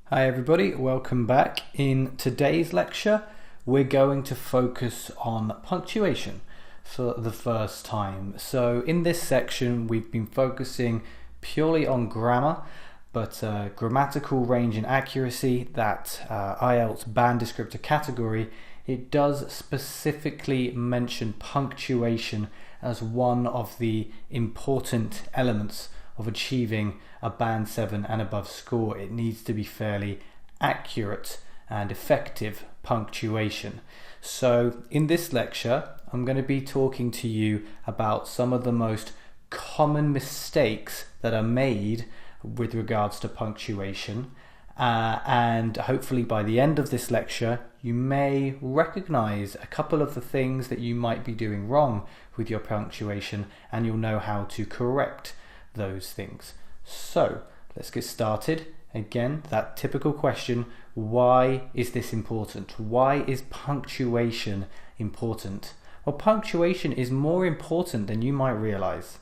Hi everybody, welcome back. In today's lecture, we're going to focus on punctuation for the first time. So in this section, we've been focusing purely on grammar, but grammatical range and accuracy, that IELTS band descriptor category, it does specifically mention punctuation as one of the important elements of achieving a band 7 and above score. It needs to be fairly accurate and effective punctuation. So in this lecture, I'm going to be talking to you about some of the most common mistakes that are made with regards to punctuation. And hopefully by the end of this lecture, you may recognize a couple of the things that you might be doing wrong with your punctuation, and you'll know how to correct those things. So let's get started. Again, that typical question, why is this important? Why is punctuation important? Well, punctuation is more important than you might realize.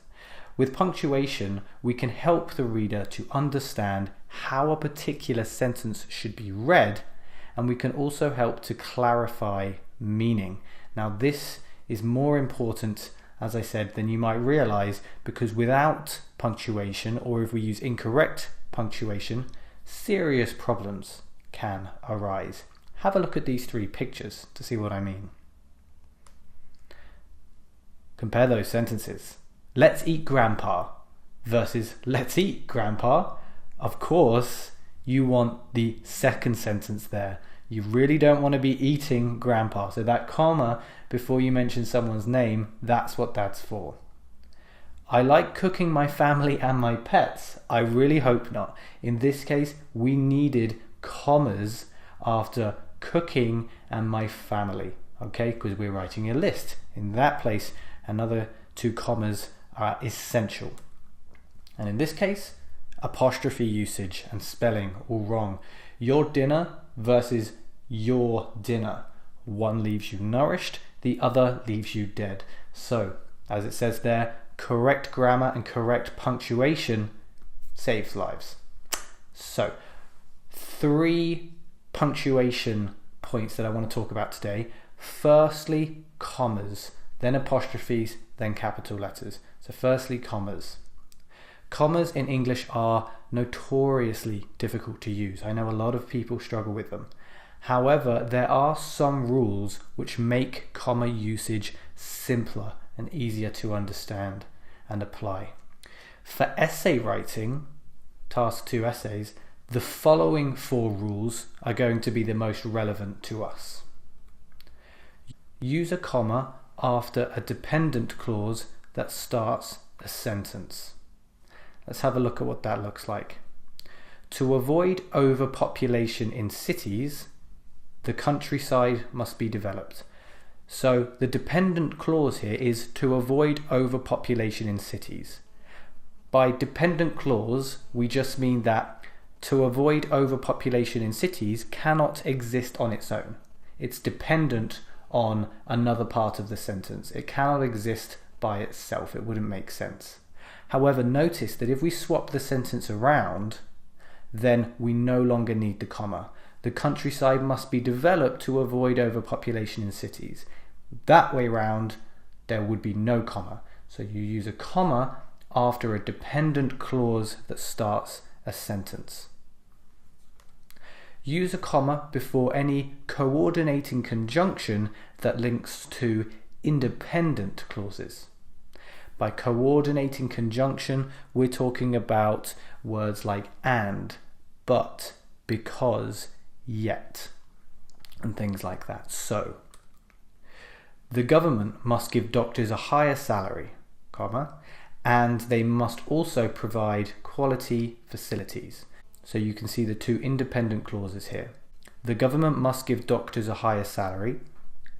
With punctuation, we can help the reader to understand how a particular sentence should be read, and we can also help to clarify meaning. Now, this is more important, as I said, than you might realize, because without punctuation, or if we use incorrect punctuation, serious problems can arise. Have a look at these three pictures to see what I mean. Compare those sentences. Let's eat grandpa versus let's eat grandpa. Of course, you want the second sentence there. You really don't want to be eating grandpa. So that comma before you mention someone's name, that's what that's for. I like cooking my family and my pets. I really hope not. In this case, we needed commas after cooking and my family, okay? Because we're writing a list. In that place, another two commas are essential. And in this case, apostrophe usage and spelling all wrong. Your dinner versus your dinner. One leaves you nourished, the other leaves you dead. So, as it says there, correct grammar and correct punctuation saves lives. So, 3 punctuation points that I want to talk about today. Firstly, commas, then apostrophes, then capital letters. So firstly, commas. Commas in English are notoriously difficult to use. I know a lot of people struggle with them. However, there are some rules which make comma usage simpler and easier to understand and apply. For essay writing, task 2 essays, the following 4 rules are going to be the most relevant to us. Use a comma after a dependent clause that starts a sentence. Let's have a look at what that looks like. To avoid overpopulation in cities, the countryside must be developed. So the dependent clause here is to avoid overpopulation in cities. By dependent clause, we just mean that to avoid overpopulation in cities cannot exist on its own. It's dependent on another part of the sentence. It cannot exist by itself. It wouldn't make sense. However, notice that if we swap the sentence around, then we no longer need the comma. The countryside must be developed to avoid overpopulation in cities. That way round, there would be no comma. So you use a comma after a dependent clause that starts a sentence. Use a comma before any coordinating conjunction that links to independent clauses. By coordinating conjunction, we're talking about words like and, but, because, yet, and things like that. So, the government must give doctors a higher salary, comma, and they must also provide quality facilities. So you can see the 2 independent clauses here. The government must give doctors a higher salary.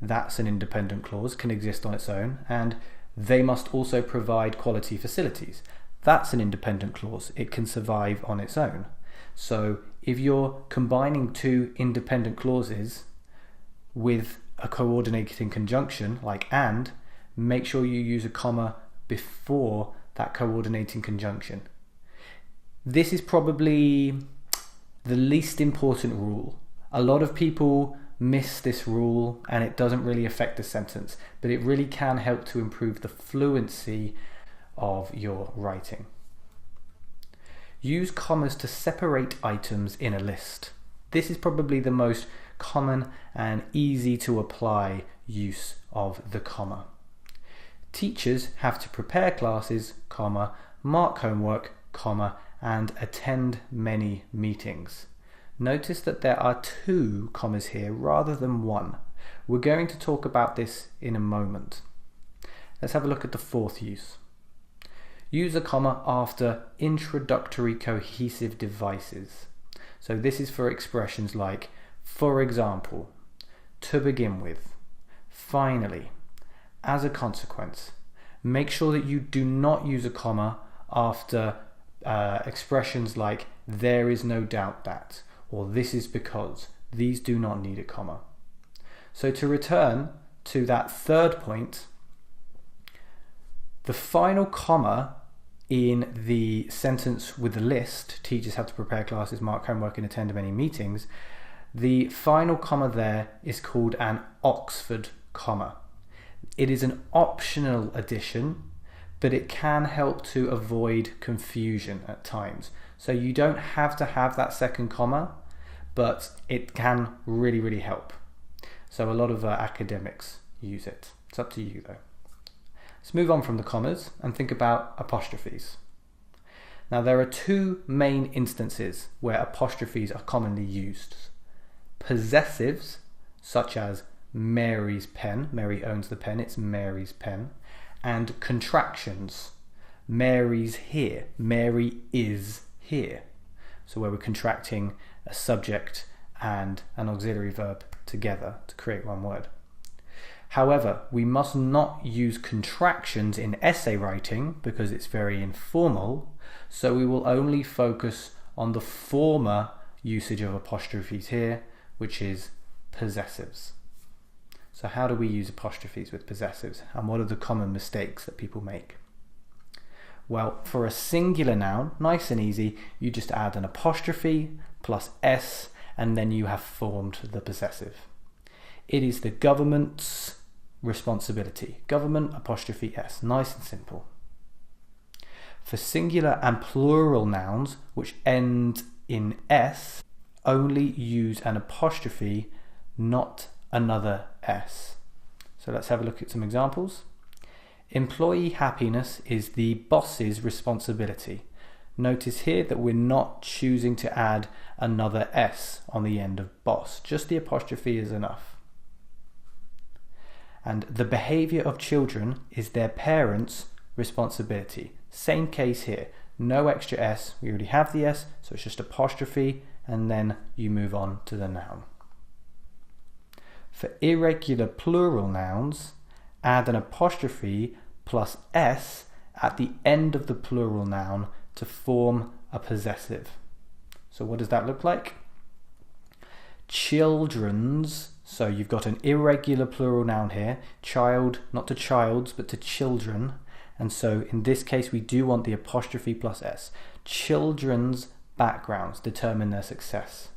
That's an independent clause, can exist on its own. And they must also provide quality facilities. That's an independent clause. It can survive on its own. So if you're combining 2 independent clauses with a coordinating conjunction like and, make sure you use a comma before that coordinating conjunction. This is probably The least important rule. A lot of people miss this rule and it doesn't really affect the sentence, but it really can help to improve the fluency of your writing. Use commas to separate items in a list. This is probably the most common and easy to apply use of the comma. Teachers have to prepare classes, comma, mark homework, comma, and attend many meetings. Notice that there are 2 commas here rather than 1. We're going to talk about this in a moment. Let's have a look at the 4th use. Use a comma after introductory cohesive devices. So this is for expressions like, for example, to begin with, finally, as a consequence. Make sure that you do not use a comma after expressions like, there is no doubt that, or this is because. These do not need a comma. So to return to that 3rd point, the final comma in the sentence with the list, teachers have to prepare classes, mark homework, and attend many meetings, the final comma there is called an Oxford comma. It is an optional addition, but it can help to avoid confusion at times. So you don't have to have that 2nd comma, but it can really, really help. So a lot of academics use it. It's up to you though. Let's move on from the commas and think about apostrophes. Now there are 2 main instances where apostrophes are commonly used. Possessives, such as Mary's pen, Mary owns the pen, it's Mary's pen, and contractions, Mary's here, Mary is here. So where we're contracting a subject and an auxiliary verb together to create one word. However, we must not use contractions in essay writing because it's very informal, so we will only focus on the former usage of apostrophes here, which is possessives. So how do we use apostrophes with possessives, and what are the common mistakes that people make? Well, for a singular noun, nice and easy, you just add an apostrophe plus s, and then you have formed the possessive. It is the government's responsibility. Government apostrophe s, nice and simple. For singular and plural nouns which end in s, only use an apostrophe, not another s. So let's have a look at some examples. Employee happiness is the boss's responsibility. Notice here that we're not choosing to add another s on the end of boss, just the apostrophe is enough. And the behavior of children is their parents' responsibility. Same case here, no extra s, we already have the s, so it's just apostrophe, and then you move on to the noun. For irregular plural nouns, add an apostrophe plus s at the end of the plural noun to form a possessive. So what does that look like? Children's, so you've got an irregular plural noun here, child, not to childs, but to children. And so in this case, we do want the apostrophe plus s. Children's backgrounds determine their success,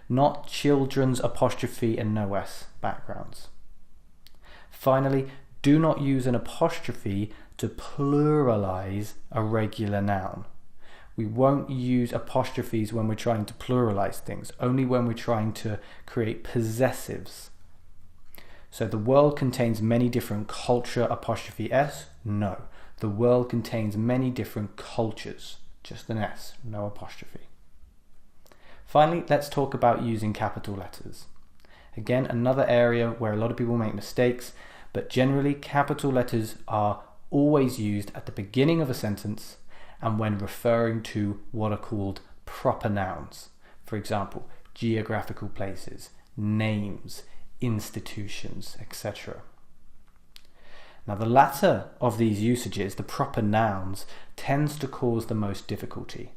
not children's apostrophe and no s backgrounds. Finally, do not use an apostrophe to pluralize a regular noun. We won't use apostrophes when we're trying to pluralize things, only when we're trying to create possessives. So the world contains many different culture apostrophe s? No. The world contains many different cultures, just an s, no apostrophe. Finally, let's talk about using capital letters. Again, another area where a lot of people make mistakes, but generally capital letters are always used at the beginning of a sentence and when referring to what are called proper nouns. For example, geographical places, names, institutions, etc. Now the latter of these usages, the proper nouns, tends to cause the most difficulty.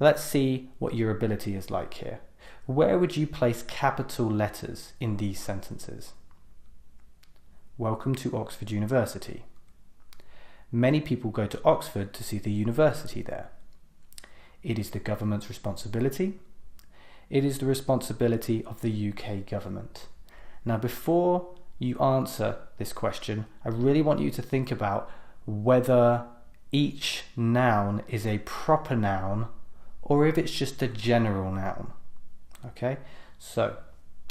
Let's see what your ability is like here. Where would you place capital letters in these sentences? Welcome to Oxford University. Many people go to Oxford to see the university there. It is the government's responsibility. It is the responsibility of the UK government. Now, before you answer this question, I really want you to think about whether each noun is a proper noun or if it's just a general noun. Okay, so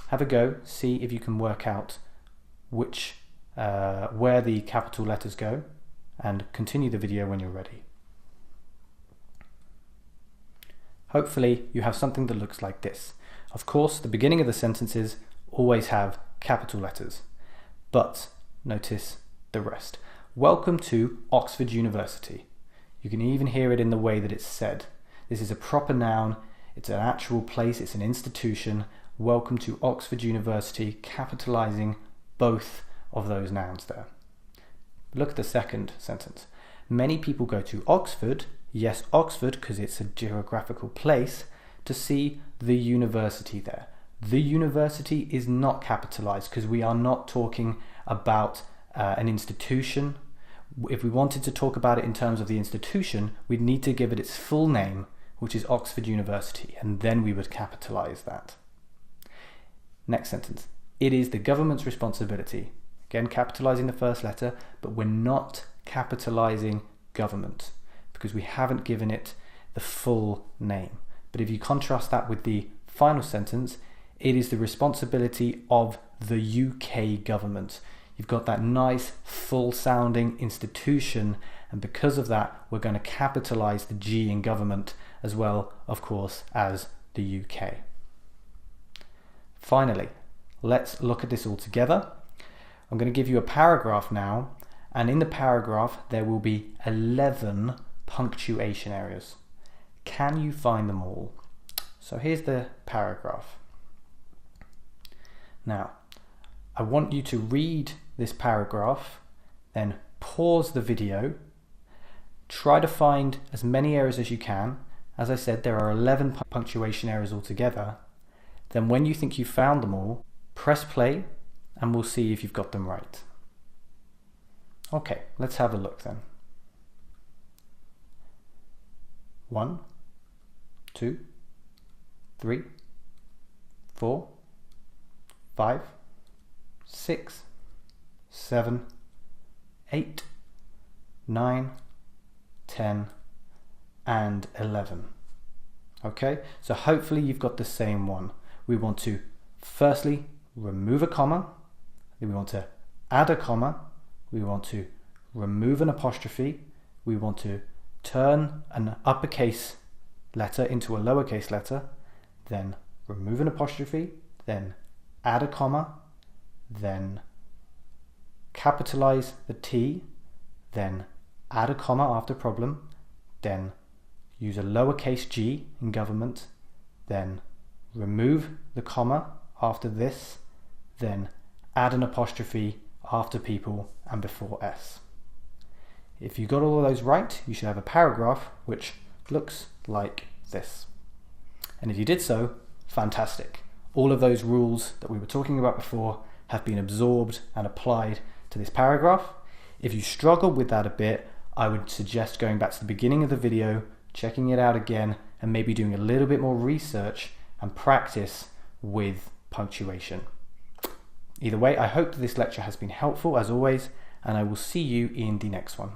have a go, see if you can work out where the capital letters go, and continue the video when you're ready. Hopefully you have something that looks like this. Of course, the beginning of the sentences always have capital letters, but notice the rest. Welcome to Oxford University. You can even hear it in the way that it's said. This is a proper noun, it's an actual place, it's an institution. Welcome to Oxford University, capitalizing both of those nouns there. Look at the second sentence. Many people go to Oxford, yes, Oxford, because it's a geographical place, to see the university there. The university is not capitalized because we are not talking about an institution. If we wanted to talk about it in terms of the institution, we'd need to give it its full name, which is Oxford University, and then we would capitalize that. Next sentence. It is the government's responsibility. Again, capitalizing the first letter, but we're not capitalizing government because we haven't given it the full name. But if you contrast that with the final sentence, it is the responsibility of the UK government. You've got that nice full sounding institution, and because of that we're going to capitalize the G in government as well, of course, as the UK. Finally, let's look at this all together. I'm going to give you a paragraph now, and in the paragraph there will be 11 punctuation areas. Can you find them all? So here's the paragraph. Now, I want you to read this paragraph, then pause the video, try to find as many areas as you can. As I said, there are 11 punctuation areas altogether. Then when you think you've found them all, press play and we'll see if you've got them right. Okay, let's have a look then. 1, 2, 3, 4, 5, 6, 7, 8, 9, 10, and 11. Okay, so hopefully you've got the same one. We want to firstly remove a comma, then we want to add a comma, we want to remove an apostrophe, we want to turn an uppercase letter into a lowercase letter, then remove an apostrophe, then add a comma, then capitalize the T, then add a comma after problem, then use a lowercase g in government, then remove the comma after this, then add an apostrophe after people and before S. If you got all of those right, you should have a paragraph which looks like this. And if you did so, fantastic. All of those rules that we were talking about before have been absorbed and applied to this paragraph. If you struggle with that a bit, I would suggest going back to the beginning of the video, checking it out again, and maybe doing a little bit more research and practice with punctuation. Either way, I hope that this lecture has been helpful as always, and I will see you in the next one.